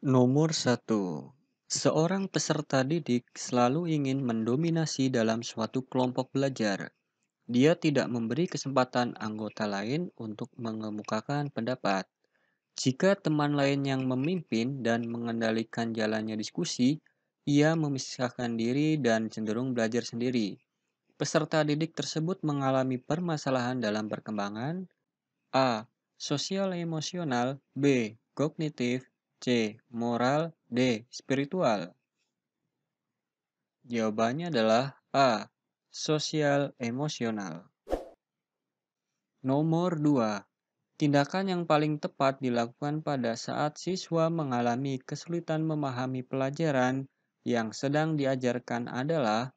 Nomor satu, seorang peserta didik selalu ingin mendominasi dalam suatu kelompok belajar. Dia tidak memberi kesempatan anggota lain untuk mengemukakan pendapat. Jika teman lain yang memimpin dan mengendalikan jalannya diskusi, ia memisahkan diri dan cenderung belajar sendiri. Peserta didik tersebut mengalami permasalahan dalam perkembangan. A. Sosial emosional. B. Kognitif. C. Moral. D. Spiritual. Jawabannya adalah A. Sosial emosional. Nomor 2. Tindakan yang paling tepat dilakukan pada saat siswa mengalami kesulitan memahami pelajaran yang sedang diajarkan adalah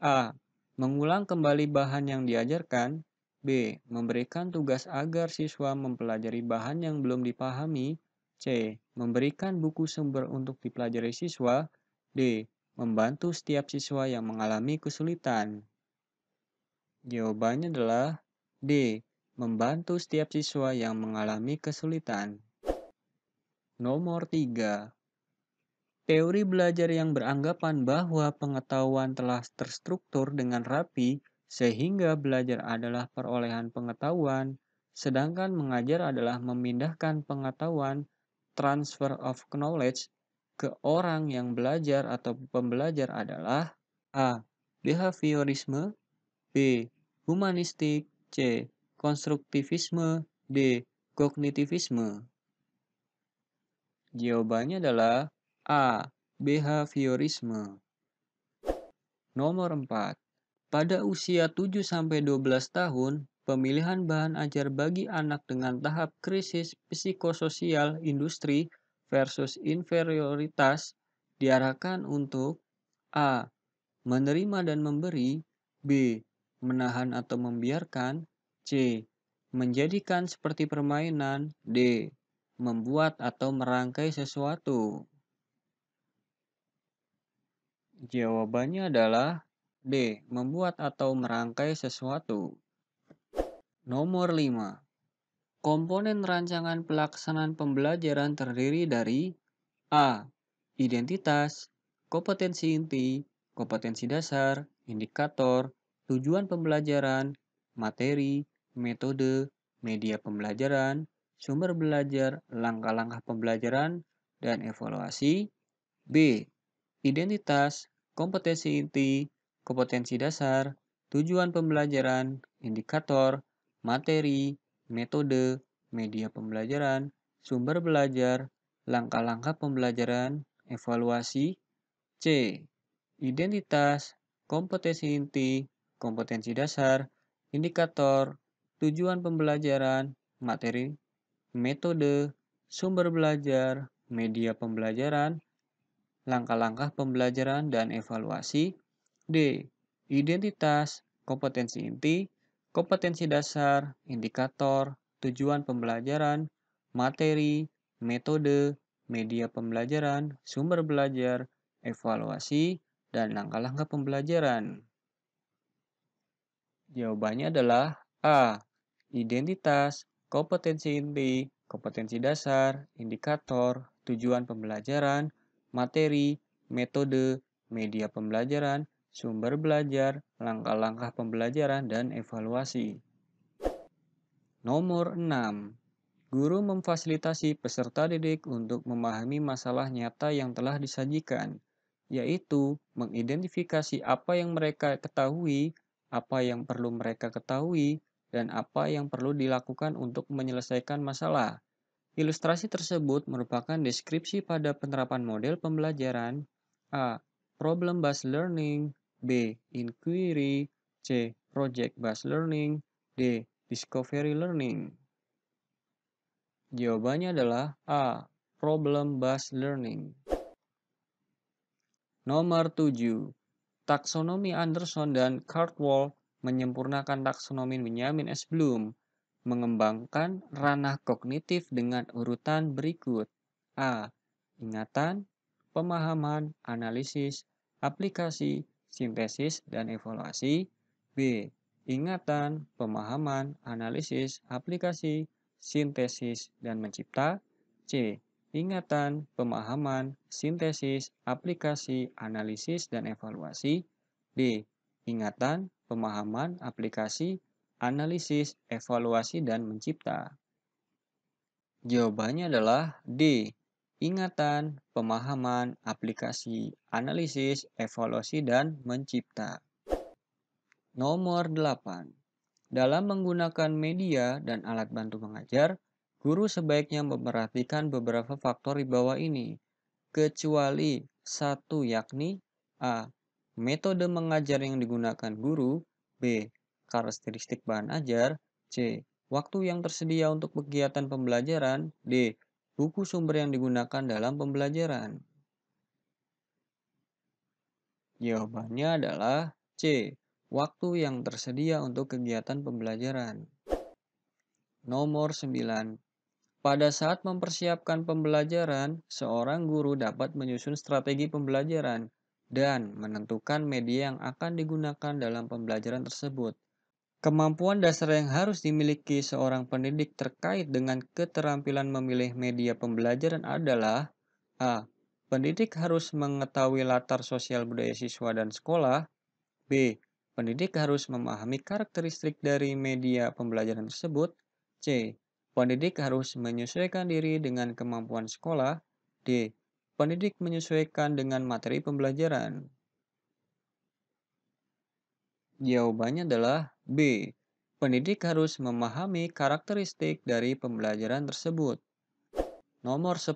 A. Mengulang kembali bahan yang diajarkan. B. Memberikan tugas agar siswa mempelajari bahan yang belum dipahami. C. Memberikan buku sumber untuk dipelajari siswa. D. Membantu setiap siswa yang mengalami kesulitan. Jawabannya adalah D. Membantu setiap siswa yang mengalami kesulitan. Nomor 3. Teori belajar yang beranggapan bahwa pengetahuan telah terstruktur dengan rapi sehingga belajar adalah perolehan pengetahuan, sedangkan mengajar adalah memindahkan pengetahuan transfer of knowledge ke orang yang belajar atau pembelajar adalah A. Behaviorisme. B. Humanistik. C. Konstruktivisme. D. Kognitivisme. Jawabannya adalah A. Behaviorisme. Nomor 4. Pada usia 7-12 tahun, pemilihan bahan ajar bagi anak dengan tahap krisis psikososial industri versus inferioritas diarahkan untuk A. Menerima dan memberi. B. Menahan atau membiarkan. C. Menjadikan seperti permainan. D. Membuat atau merangkai sesuatu. Jawabannya adalah D. Membuat atau merangkai sesuatu. Nomor 5. Komponen rancangan pelaksanaan pembelajaran terdiri dari A. Identitas, kompetensi inti, kompetensi dasar, indikator, tujuan pembelajaran, materi, metode, media pembelajaran, sumber belajar, langkah-langkah pembelajaran, dan evaluasi. B. Identitas, kompetensi inti, kompetensi dasar, tujuan pembelajaran, indikator, materi, metode, media pembelajaran, sumber belajar, langkah-langkah pembelajaran, evaluasi. C. Identitas, kompetensi inti, kompetensi dasar, indikator, tujuan pembelajaran, materi, metode, sumber belajar, media pembelajaran, langkah-langkah pembelajaran dan evaluasi. D. Identitas, kompetensi inti, kompetensi dasar, indikator, tujuan pembelajaran, materi, metode, media pembelajaran, sumber belajar, evaluasi, dan langkah-langkah pembelajaran. Jawabannya adalah A. Identitas, kompetensi inti, kompetensi dasar, indikator, tujuan pembelajaran, materi, metode, media pembelajaran, sumber belajar, langkah-langkah pembelajaran, dan evaluasi. Nomor 6. Guru memfasilitasi peserta didik untuk memahami masalah nyata yang telah disajikan, yaitu mengidentifikasi apa yang mereka ketahui, apa yang perlu mereka ketahui, dan apa yang perlu dilakukan untuk menyelesaikan masalah. Ilustrasi tersebut merupakan deskripsi pada penerapan model pembelajaran. A. Problem-based learning. B. Inquiry. C. Project-based learning. D. Discovery learning. Jawabannya adalah A. Problem-based learning. Nomor 7. Taksonomi Anderson dan Cardwell menyempurnakan taksonomi Benjamin S. Bloom, mengembangkan ranah kognitif dengan urutan berikut. A. Ingatan, pemahaman, analisis, aplikasi, sintesis, dan evaluasi. B. Ingatan, pemahaman, analisis, aplikasi, sintesis, dan mencipta. C. ingatan, pemahaman, sintesis, aplikasi, analisis, dan evaluasi. D. Ingatan, pemahaman, aplikasi, analisis, evaluasi, dan mencipta. Jawabannya adalah D. Ingatan, pemahaman, aplikasi, analisis, evaluasi, dan mencipta. Nomor 8. Dalam menggunakan media dan alat bantu mengajar, guru sebaiknya memperhatikan beberapa faktor di bawah ini, kecuali satu yakni A. Metode mengajar yang digunakan guru, B. Karakteristik bahan ajar, C. Waktu yang tersedia untuk kegiatan pembelajaran, D. Buku sumber yang digunakan dalam pembelajaran. Jawabannya adalah C. Waktu yang tersedia untuk kegiatan pembelajaran. Nomor 9. Pada saat mempersiapkan pembelajaran, seorang guru dapat menyusun strategi pembelajaran dan menentukan media yang akan digunakan dalam pembelajaran tersebut. Kemampuan dasar yang harus dimiliki seorang pendidik terkait dengan keterampilan memilih media pembelajaran adalah A. Pendidik harus mengetahui latar sosial budaya siswa dan sekolah. B. Pendidik harus memahami karakteristik dari media pembelajaran tersebut. C. Pendidik harus menyesuaikan diri dengan kemampuan sekolah. D. Pendidik menyesuaikan dengan materi pembelajaran. Jawabannya adalah B. Pendidik harus memahami karakteristik dari pembelajaran tersebut. Nomor 10.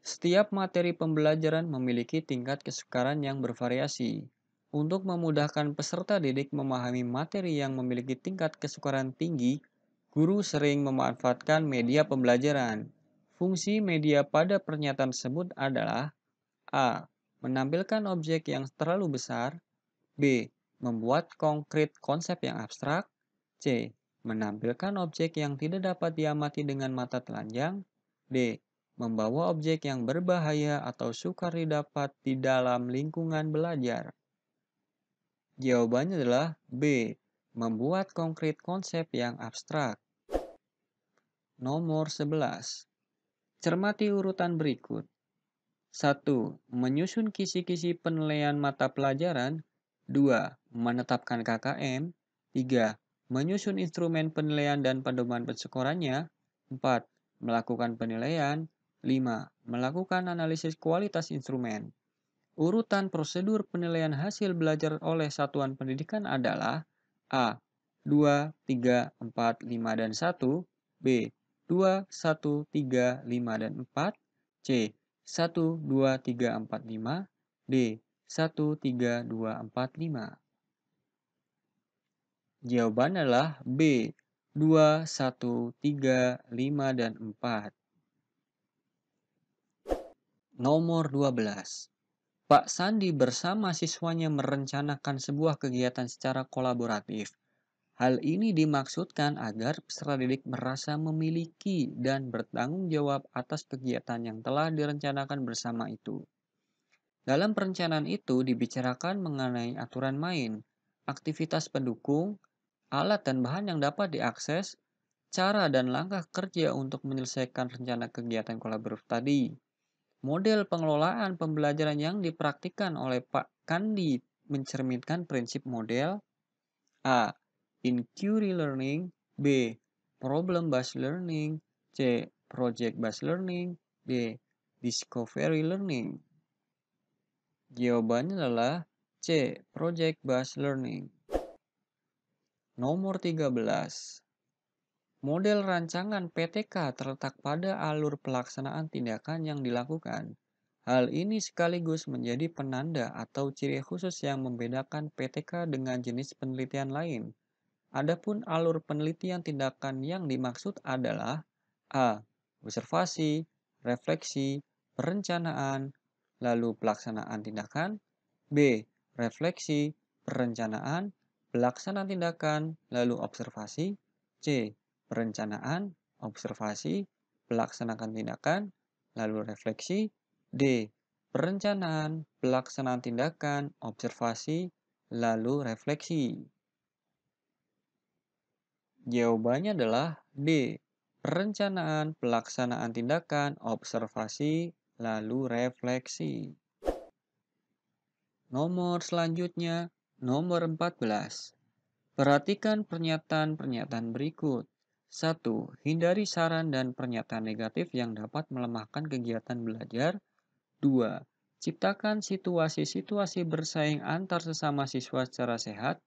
Setiap materi pembelajaran memiliki tingkat kesukaran yang bervariasi. Untuk memudahkan peserta didik memahami materi yang memiliki tingkat kesukaran tinggi, guru sering memanfaatkan media pembelajaran. Fungsi media pada pernyataan tersebut adalah A. Menampilkan objek yang terlalu besar. B. Membuat konkret konsep yang abstrak. C. Menampilkan objek yang tidak dapat diamati dengan mata telanjang. D. Membawa objek yang berbahaya atau sukar didapat di dalam lingkungan belajar. Jawabannya adalah B. Membuat konkret konsep yang abstrak. Nomor 11. Cermati urutan berikut. 1. Menyusun kisi-kisi penilaian mata pelajaran. 2. Menetapkan KKM. 3. Menyusun instrumen penilaian dan pedoman penskorannya. 4. Melakukan penilaian. 5. Melakukan analisis kualitas instrumen. Urutan prosedur penilaian hasil belajar oleh satuan pendidikan adalah A. 2, 3, 4, 5, dan 1. B. 2, 1, 3, 5, dan 4. C. 1, 2, 3, 4, 5. D. 1, 3, 2, 4, 5. Jawabannya adalah B. 2, 1, 3, 5, dan 4. Nomor 12. Pak Sandi bersama siswanya merencanakan sebuah kegiatan secara kolaboratif. Hal ini dimaksudkan agar peserta didik merasa memiliki dan bertanggung jawab atas kegiatan yang telah direncanakan bersama itu. Dalam perencanaan itu dibicarakan mengenai aturan main, aktivitas pendukung, alat dan bahan yang dapat diakses, cara dan langkah kerja untuk menyelesaikan rencana kegiatan kolaboratif tadi. Model pengelolaan pembelajaran yang dipraktikkan oleh Pak Kandi mencerminkan prinsip model A. Inquiry learning. B. Problem based learning. C. Project based learning. D. Discovery learning. Jawabannya adalah C. Project based learning. Nomor 13. Model rancangan PTK terletak pada alur pelaksanaan tindakan yang dilakukan. Hal ini sekaligus menjadi penanda atau ciri khusus yang membedakan PTK dengan jenis penelitian lain. Adapun alur penelitian tindakan yang dimaksud adalah A. Observasi, refleksi, perencanaan, lalu pelaksanaan tindakan. B. Refleksi, perencanaan, pelaksanaan tindakan, lalu observasi. C. Perencanaan, observasi, pelaksanaan tindakan, lalu refleksi. D. Perencanaan, pelaksanaan tindakan, observasi, lalu refleksi. Jawabannya adalah D. perencanaan, pelaksanaan tindakan, observasi, lalu refleksi. Nomor selanjutnya, nomor 14. Perhatikan pernyataan-pernyataan berikut. 1. Hindari saran dan pernyataan negatif yang dapat melemahkan kegiatan belajar. 2. Ciptakan situasi-situasi bersaing antar sesama siswa secara sehat.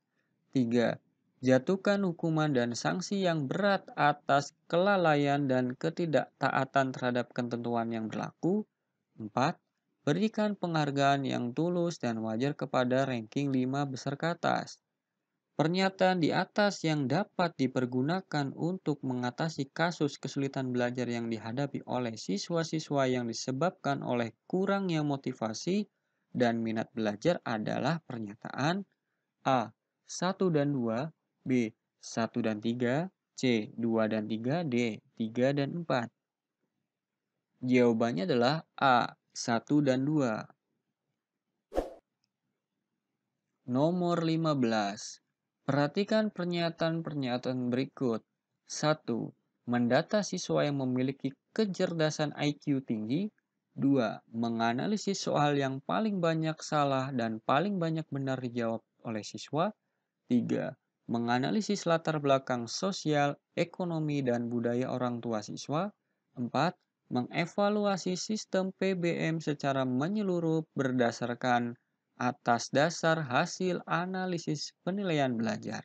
3. Jatuhkan hukuman dan sanksi yang berat atas kelalaian dan ketidaktaatan terhadap ketentuan yang berlaku. 4. Berikan penghargaan yang tulus dan wajar kepada ranking 5 besar ke atas. Pernyataan di atas yang dapat dipergunakan untuk mengatasi kasus kesulitan belajar yang dihadapi oleh siswa-siswa yang disebabkan oleh kurangnya motivasi dan minat belajar adalah pernyataan A. 1 dan 2, B. 1 dan 3, C. 2 dan 3, D. 3 dan 4. Jawabannya adalah A. 1 dan 2. Nomor 15. Perhatikan pernyataan-pernyataan berikut. 1. Mendata siswa yang memiliki kecerdasan IQ tinggi. 2. Menganalisis soal yang paling banyak salah dan paling banyak benar dijawab oleh siswa. 3. Menganalisis latar belakang sosial, ekonomi, dan budaya orang tua siswa. 4. Mengevaluasi sistem PBM secara menyeluruh berdasarkan atas dasar hasil analisis penilaian belajar.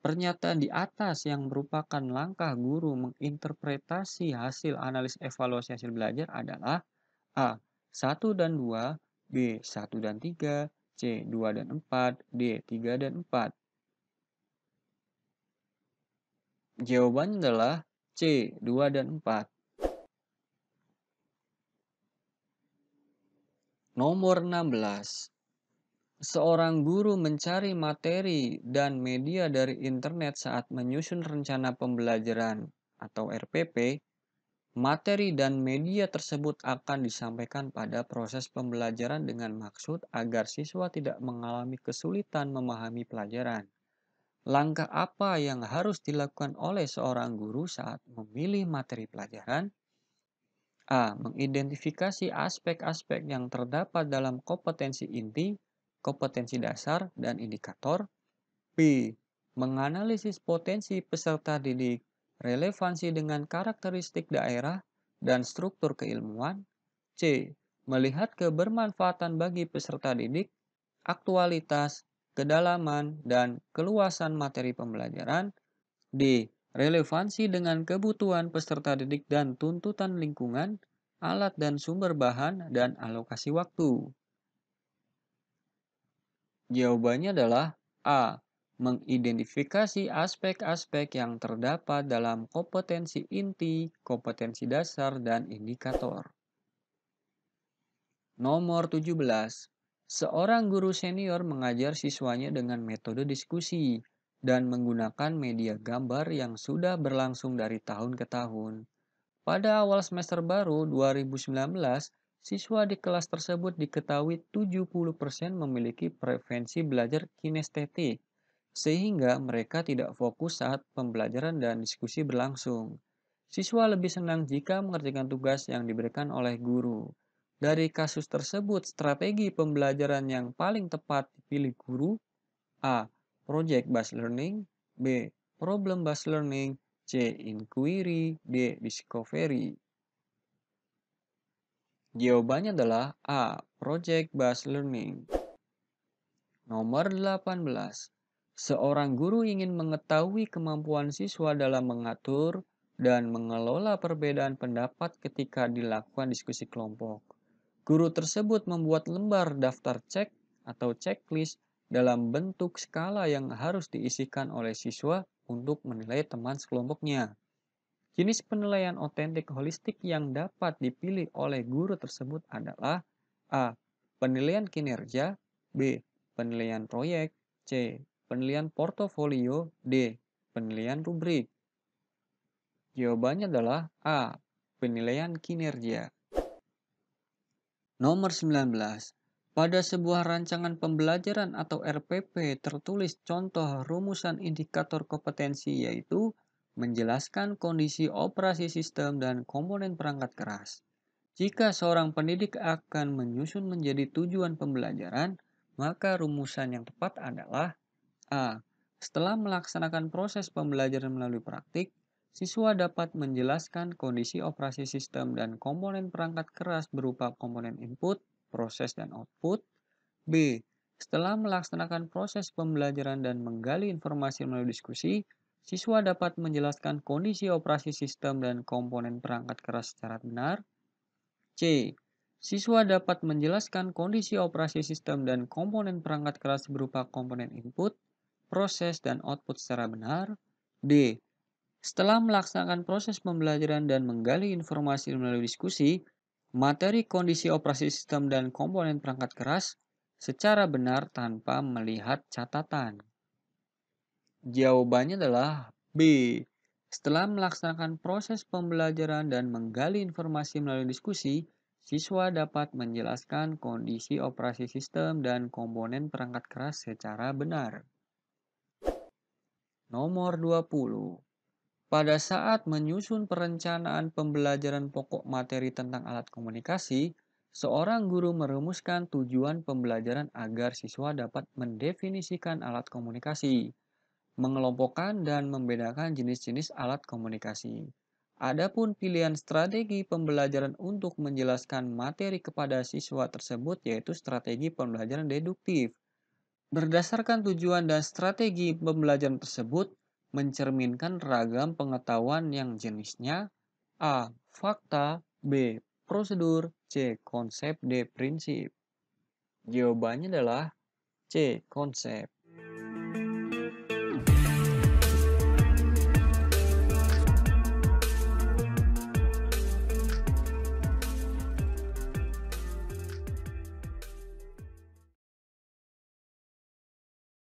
Pernyataan di atas yang merupakan langkah guru menginterpretasi hasil analis evaluasi hasil belajar adalah A. 1 dan 2, B. 1 dan 3, C. 2 dan 4, D. 3 dan 4. Jawabannya adalah C. 2 dan 4. Nomor 16. Seorang guru mencari materi dan media dari internet saat menyusun rencana pembelajaran atau RPP. Materi dan media tersebut akan disampaikan pada proses pembelajaran dengan maksud agar siswa tidak mengalami kesulitan memahami pelajaran. Langkah apa yang harus dilakukan oleh seorang guru saat memilih materi pelajaran? A. Mengidentifikasi aspek-aspek yang terdapat dalam kompetensi inti, kompetensi dasar, dan indikator. B. Menganalisis potensi peserta didik, relevansi dengan karakteristik daerah, dan struktur keilmuan. C. Melihat kebermanfaatan bagi peserta didik, aktualitas, kedalaman, dan keluasan materi pembelajaran. D. Relevansi dengan kebutuhan peserta didik dan tuntutan lingkungan, alat dan sumber bahan, dan alokasi waktu. Jawabannya adalah A. Mengidentifikasi aspek-aspek yang terdapat dalam kompetensi inti, kompetensi dasar, dan indikator. Nomor 17. Seorang guru senior mengajar siswanya dengan metode diskusi dan menggunakan media gambar yang sudah berlangsung dari tahun ke tahun. Pada awal semester baru 2019, siswa di kelas tersebut diketahui 70% memiliki preferensi belajar kinestetik, sehingga mereka tidak fokus saat pembelajaran dan diskusi berlangsung. Siswa lebih senang jika mengerjakan tugas yang diberikan oleh guru. Dari kasus tersebut, strategi pembelajaran yang paling tepat dipilih guru. A. Project based learning. B. Problem based learning. C. Inquiry. D. Discovery. Jawabannya adalah A. Project based learning. Nomor 18. Seorang guru ingin mengetahui kemampuan siswa dalam mengatur dan mengelola perbedaan pendapat ketika dilakukan diskusi kelompok. Guru tersebut membuat lembar daftar cek atau checklist dalam bentuk skala yang harus diisikan oleh siswa untuk menilai teman sekelompoknya. Jenis penilaian otentik holistik yang dapat dipilih oleh guru tersebut adalah A. Penilaian kinerja. B. Penilaian proyek. C. Penilaian portofolio. D. Penilaian rubrik. Jawabannya adalah A. Penilaian kinerja. Nomor 19. Pada sebuah rancangan pembelajaran atau RPP tertulis contoh rumusan indikator kompetensi yaitu menjelaskan kondisi operasi sistem dan komponen perangkat keras. Jika seorang pendidik akan menyusun menjadi tujuan pembelajaran, maka rumusan yang tepat adalah A. Setelah melaksanakan proses pembelajaran melalui praktik, siswa dapat menjelaskan kondisi operasi sistem dan komponen perangkat keras berupa komponen input, proses, dan output. B. Setelah melaksanakan proses pembelajaran dan menggali informasi melalui diskusi, siswa dapat menjelaskan kondisi operasi sistem dan komponen perangkat keras secara benar. C. Siswa dapat menjelaskan kondisi operasi sistem dan komponen perangkat keras berupa komponen input, proses, dan output secara benar. D. Setelah melaksanakan proses pembelajaran dan menggali informasi melalui diskusi, materi kondisi operasi sistem dan komponen perangkat keras secara benar tanpa melihat catatan. Jawabannya adalah B. Setelah melaksanakan proses pembelajaran dan menggali informasi melalui diskusi, siswa dapat menjelaskan kondisi operasi sistem dan komponen perangkat keras secara benar. Nomor 20. Pada saat menyusun perencanaan pembelajaran pokok materi tentang alat komunikasi, seorang guru merumuskan tujuan pembelajaran agar siswa dapat mendefinisikan alat komunikasi, mengelompokkan dan membedakan jenis-jenis alat komunikasi. Adapun pilihan strategi pembelajaran untuk menjelaskan materi kepada siswa tersebut yaitu strategi pembelajaran deduktif. Berdasarkan tujuan dan strategi pembelajaran tersebut mencerminkan ragam pengetahuan yang jenisnya A. Fakta, B. Prosedur, C. Konsep, D. Prinsip. Jawabannya adalah C. Konsep.